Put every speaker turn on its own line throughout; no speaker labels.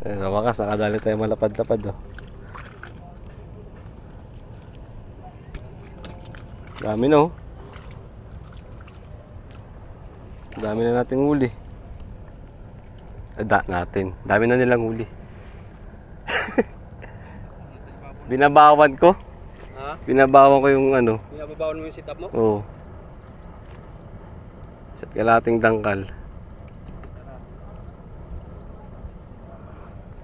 Sa wakas, nakadali tayo malapad-lapad, oh. Dami na, oh. Dami na nating huli. Dami na nilang huli. Binabawan ko.
Ha?
Binabawan ko yung ano.
Binababawan mo yung sit-up mo?
Oo. Sa kalating dangkal.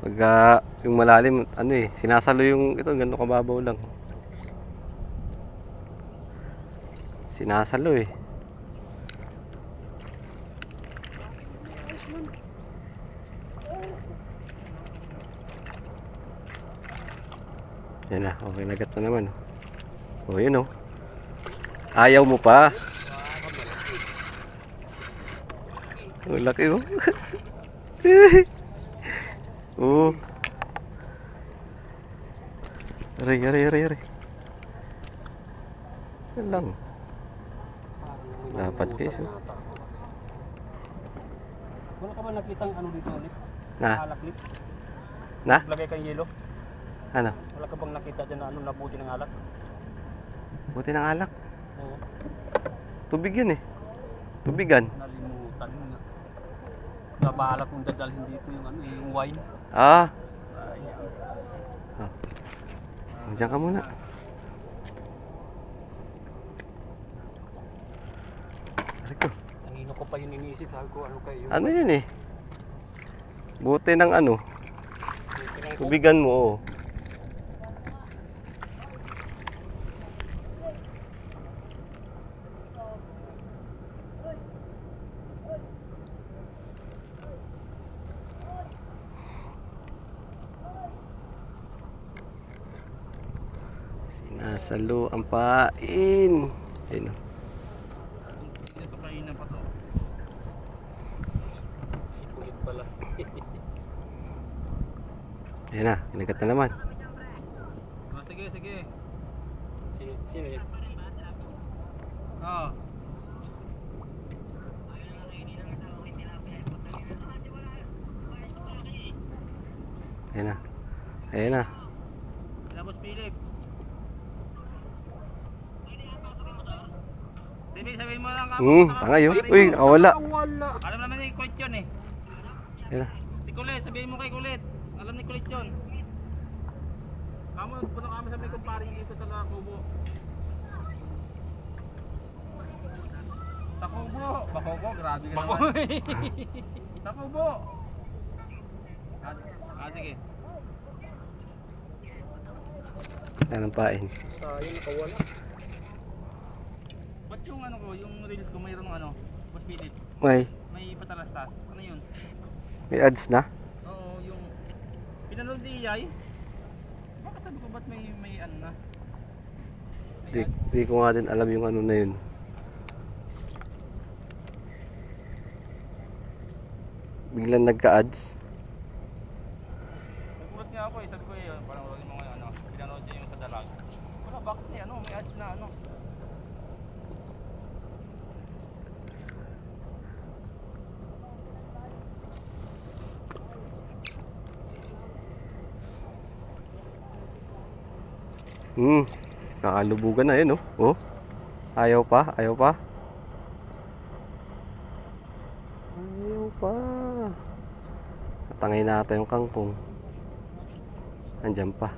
Pagka yung malalim, ano eh, sinasalo yung ito, ganito kababaw lang. Sinasalo eh. Yan na, okay, nagat na naman. Oh, yun oh. Ayaw mo pa. Oh, laki oh. Oh. Aray. Yan lang. Dapat guys. Oh.
Wala ka ba nakitang ano dito ulit?
Na?
Alak lip?
Na?
Lagay kang yelo?
Ano?
Wala ka bang nakita dyan na ano, nabuti ng alak?
Buti ng alak.
Oo.
Tubig yun eh. Tubigan.
Nalimutan nga. Nabalak kong dadalhin dito yung ano, yung wine.
Ah.
Ayan.
Oh. Diyan ka muna. Ariko.
Kanino ko pa yun iniisip, sabi ko ano kayo.
Ano yun eh? Buti ng ano? Tubigan mo oh. Sinasalo ang pain. Ayun o.
Ito kanina pa to. Sikulit pala.
Ayan na, kinagat na naman.
Oh, sige. Sino yun? Oo.
Ayan na.
Tapos Philip. Sabihin mo lang
Tanga yun. Uy, nakawala.
Alam naman ni Kulit yun eh.
Ayan na.
Si Kulit, sabihin mo kay Kulit. Alam ni Kulit yun. Punta kami sa may kumparing dito sa Kubo. Sa Kubo! Bakobo, grabe ka naman. Sa Kubo! Sige.
Ayan ang pain.
Sayang, nakawala. Ba't yung ano ko, yung reels ko mayroon ng ano, mas pilit? May patalastas. Ano yun?
May ads na?
Oo, yung pinanood ni Iyay. Bakit sabi ko ba't may ano na?
Di ko nga din alam yung ano na yun. Biglang nagka-ads.
Nagulat nga ako eh, sabi ko eh, parang wala yung mga ano, pinanood niya yung sa dalag. Wala, bakit may ano, may ads na ano?
Kakalubugan na yun, oh. Oh. Ayaw pa. Ayaw pa. Natangay na ata yung kangkong. Andyan pa.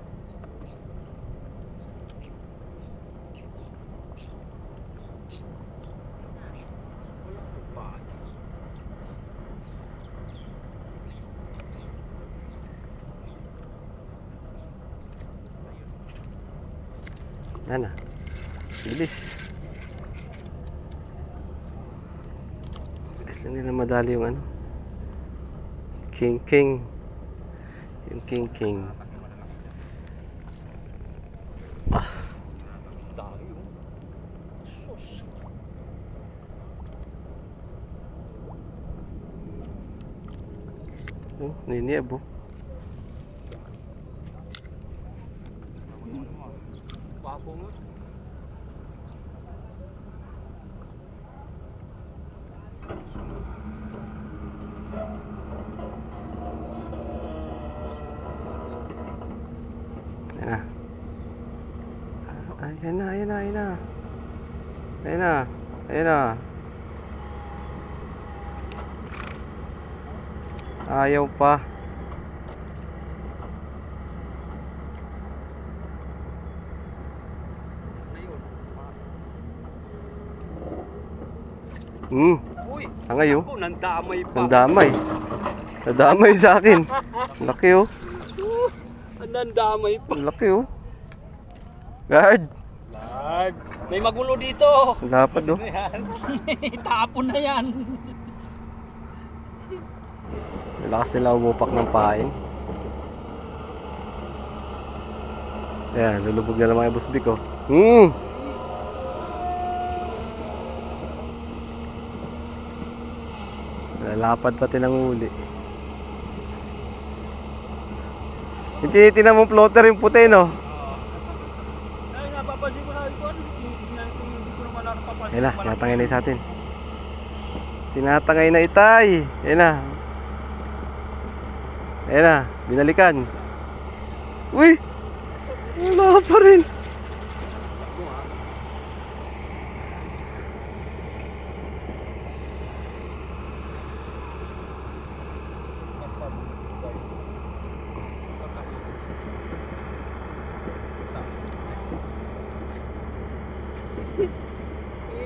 Yan na. Bilis. Bilis lang nila madali yung ano. King. Yung king. Ah. Oh, niniab oh.
Wapo nga.
Ayan na. Ayan na, ayan na, ayan na. Ayan na, ayan na. Ayaw pa.
Uy,
Tangay oh.
ako, nandamay pa.
Nandamay. Nadamay sa akin. Laki oh.
Nandamay pa.
Laki oh. Guard.
Lord, may magulo dito.
Lapad oh.
Tapon na yan.
Lakas nila umupak ng pain. Ayan, lulubog na naman yung busbik oh. Lalapad pati ng uli. Yung tinitingnan mong floater yung puti no?
Ay, napapansin ko na ito. Hindi ko naman napapansin.
Ayan na, tinatangay na sa atin. Tinatangay na itay. Ayan na. Ayan na, binalikan. Uy! Wala pa rin.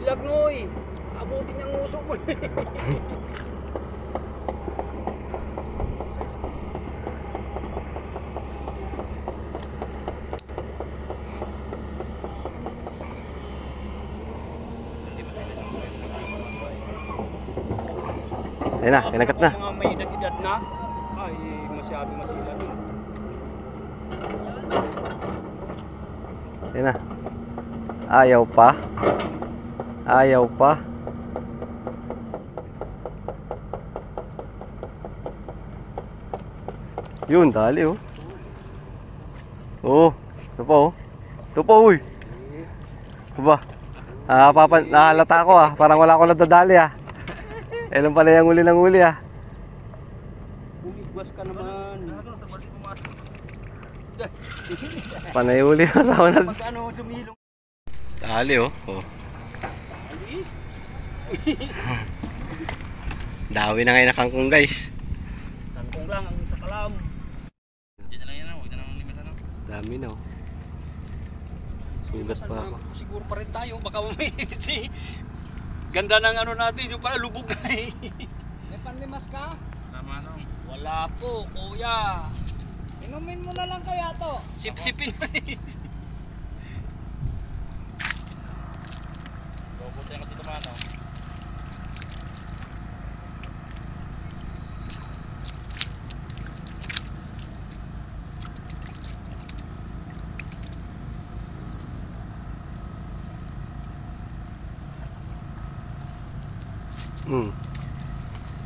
Ilag noy. Abutin yung uso mo.
Ayan na, kinagat na.
Mga may edad-edad na. Ay, masyado masila dun.
Ayan na. Ayaw pa. Ayaw pa. Yun, dali oh. Oh, ito pa oh. Ito pa uy. Aba. Nahalata ako ah. Parang wala akong nadadali ah. Ilan pala yung uli ng uli ah.
Umigwas ka naman.
Panay uli kasama na.
Pag ano, sumilong.
Dali oh. Oh. Dawi na ngayon na kangkong guys.
Tangkong lang ang sa kalam. Diyan na lang yan, huwag na lang limit ano.
Dami na oh. Sugat pa ako.
Siguro pa rin tayo, baka mamiti. Ganda ng ano natin, yung pala lubog na eh.
May panlimas ka?
Tama nung. Wala po, kuya.
Inumin mo na lang kaya to.
Sip-sipin na eh. Buti ako dito mano.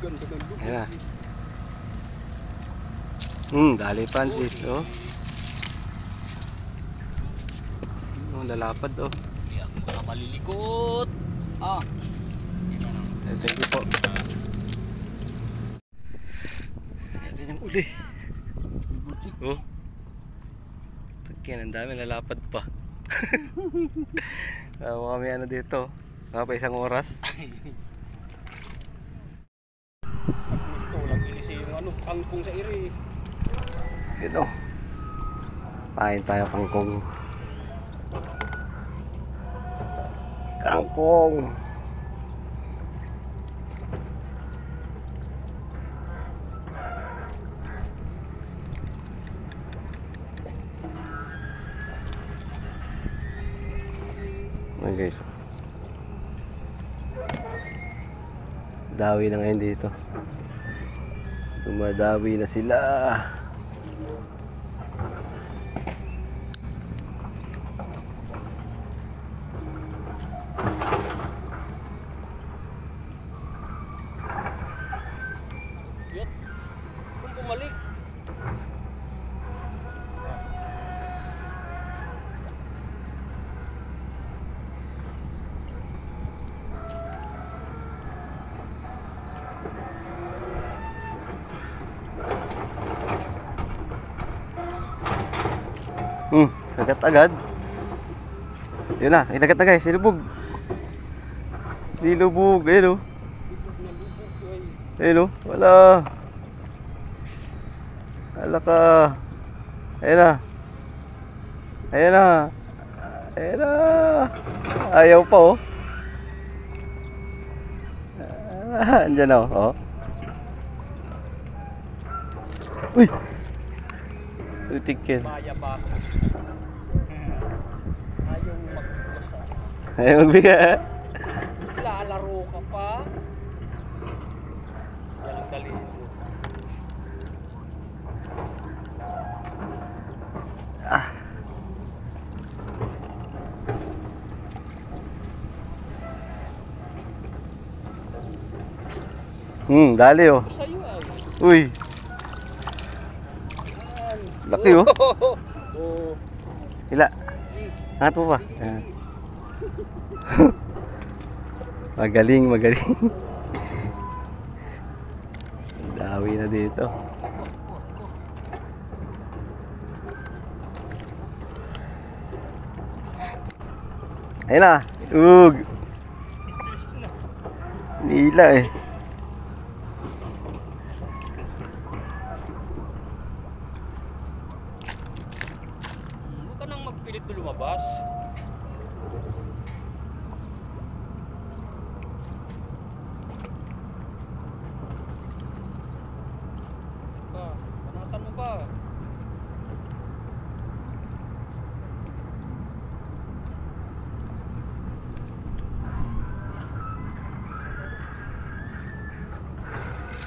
Ganda.
Ayan na. Dali Francis oh. Oh, lalapad oh.
Hindi ako baka malilikot. Ah.
Thank you po. Ito yung uli. Oh. Tagyan, ang dami lalapad pa. Kami ano dito. Mga pa isang oras.
Gusto lang inisip ano, kangkong sa iri.
Dito. Pain tayo kangkong. Kangkong. Ayan guys. Dawi na ngayon dito. Dumadawi na sila.
Yut. Kung bumalik.
Kagat agad. Yun na, inagat na guys, nilubog. Nilubog, ayun o. Ayun o, wala. Wala ka. Ayun na. Ayun na. Ayun na. Ayaw pa oh. Andyan o, oh. Uy! Utik yan.
Maya pa ako. Ayaw magbigos ah.
Ayaw magbigay.
Lalaro ka pa. Dali-dali mo.
Dali oh.
Sa'yo ay.
Uy. Laki oh.
Oh.
Hila. Angat mo pa. Ayan. Magaling, magaling. Dawi na dito. Ayun na. Ug. Nila eh.
Huwag ka nang magpilit na lumabas. Panatan mo pa.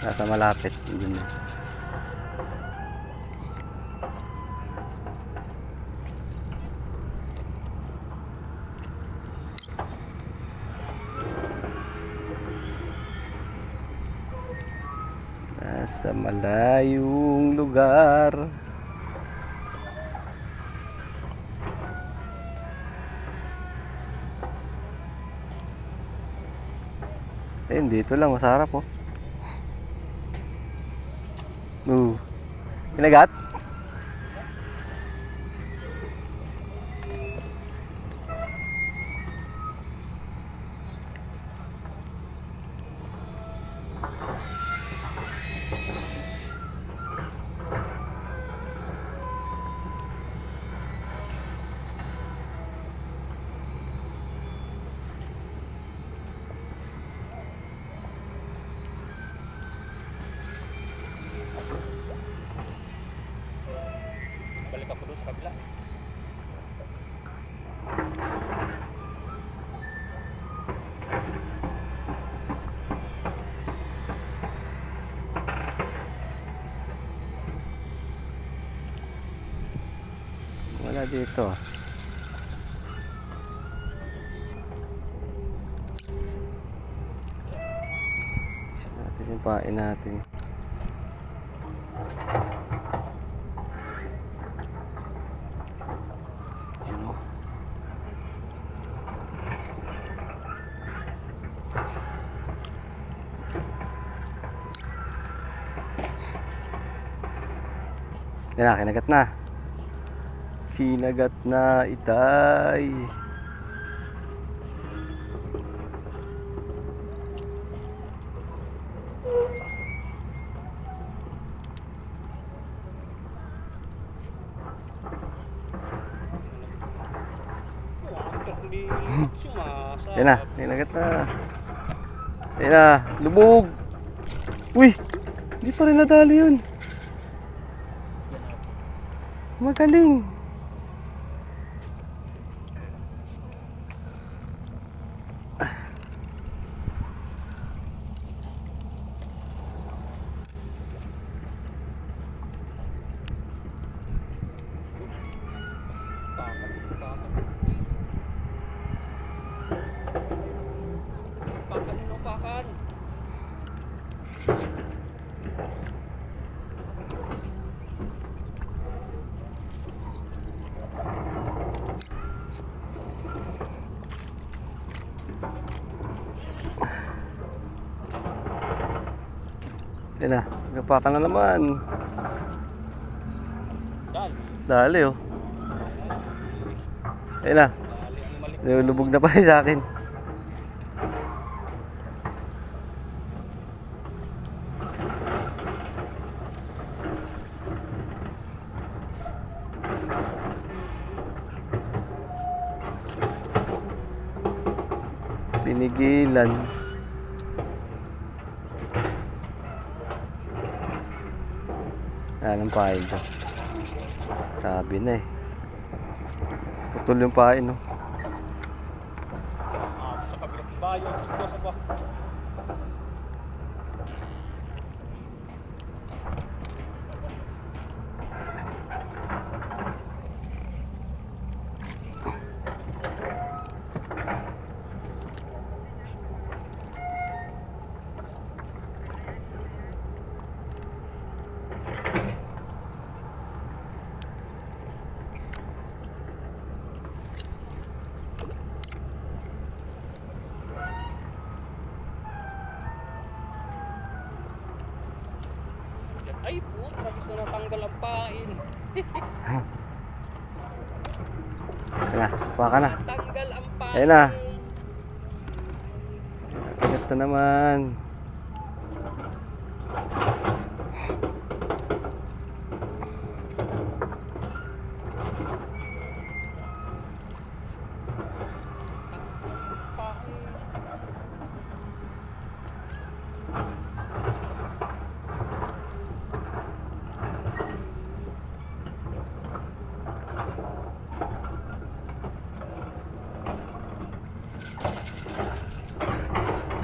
Nasa malapit. Yun. Nasa malayong lugar. Dito lang, masarap oh. Kinagat?
Balik ako doon sa kabila.
Wala dito. Isa natin yung pain natin. Yan na, kinagat na. Kinagat na, itay. Yan na, kinagat na. Yan na, lubog. Uy, hindi pa rin nadali yun. Magaling.
Pakan.
Yan na, napakan na naman.
Dali.
Dali oh. Ayun na. Lubog na pala sa akin. Tinigilan. Yan ang pain ko. Sabi na eh. Putol yung pain, no?
Sa kabilang bayo. Sa ba? Ay puta, gusto na tanggal ang pain.
Ayun na, baka na.
Tanggal ang pain.
Ayun na. Ito naman.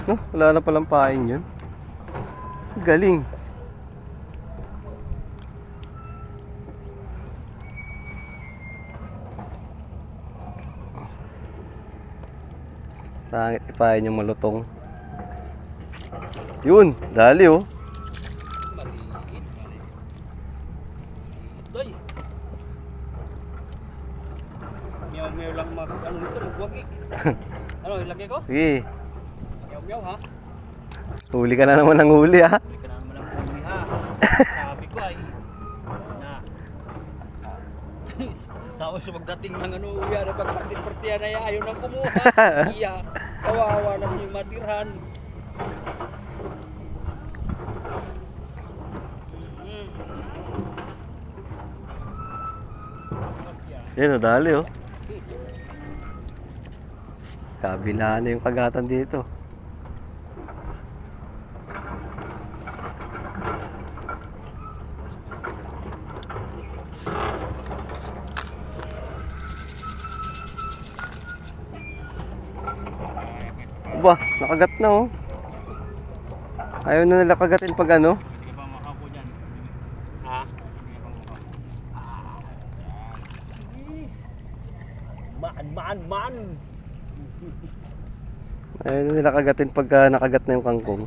No, wala na palang pain yun. Galing. Tangit ipain yung malutong. Yun, dali oh.
Maliit. Doy. Meow lang ano nito, magwagi. Ano, ilagay ko?
Sige,
Meow ha.
huli ka na naman ng huli ha.
Huli ka na naman ang huli ha. Sabi ko ay na. Tapos pagdating ng ano, uya na pagpartiyan na ayaw nang kumuha. Iya, kawawa naman yung matirhan.
Yan o, dali oh. Kabila na yung kagatan dito. Ba, nakagat na oh. Ayaw na nila kagatin pag ano.
Hindi ka pa makapo dyan. Ha? Hindi ka pa makapo. Man.
Ayaw na nila kagatin pag nakagat na yung kangkong.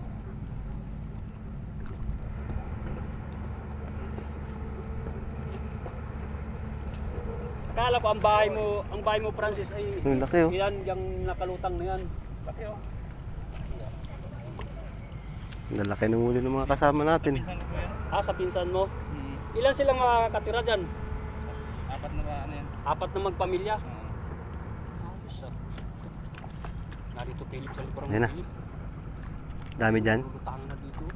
Akala ko ang bahay mo Francis ay
Ang laki oh.
yan yung nakalutang na yan. Laki oh.
Lalaki ng huli ng mga kasama natin.
Sa pinsan mo? Ilan silang makakatira dyan?
Apat na ba ano yan?
Apat na magpamilya? Ayos ah. Narito Philip sa likurang
Yan na.
Philip.
Dami dyan.
Lutang na dito.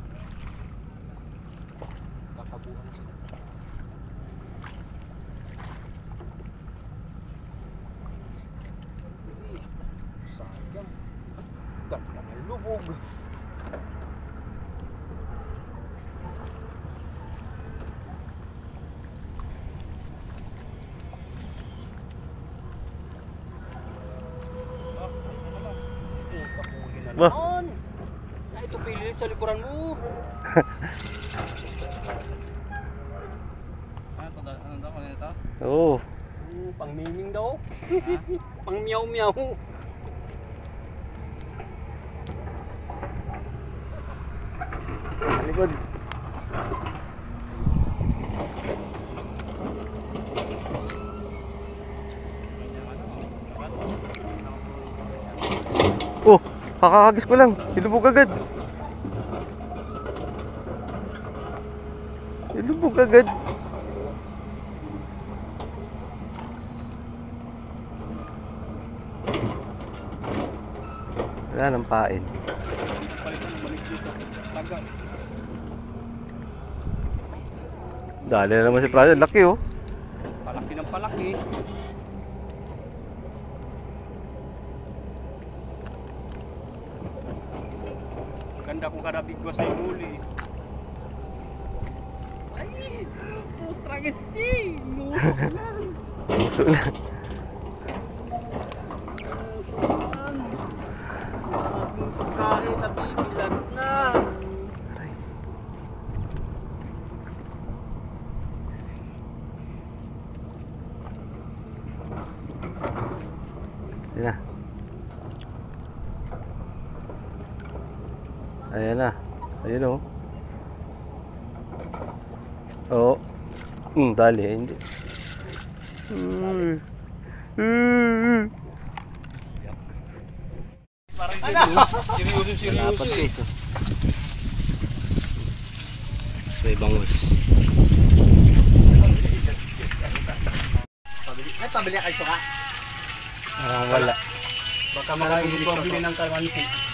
Kakabuhan sila. Sayang. Ganda ng lubog.
Bah.
Na ito pilit sa likuran mo.
Ano daw kanina ito?
Oo.
Pang miming daw. Pang meow.
Sa likod. Oh, kakakagis ko lang. Ilubog agad. Ilubog agad. Wala nang pain.
Palit ang balik dito. Tagas.
Dali na naman si Prado. Laki oh.
Palaki ng palaki. Ganda kung karabigwa sa huli. Ay! Putra kasi! Nusok lang!
Puso na.
Nusok lang! Aking pagkain na bibilat na!
Ayan na. Ayan na. Ayan o. Oo. Dali. Hindi.
Seryoso.
May bangus.
Pabili kayo suka.
Wala.
Baka makakabili ng kalamansi.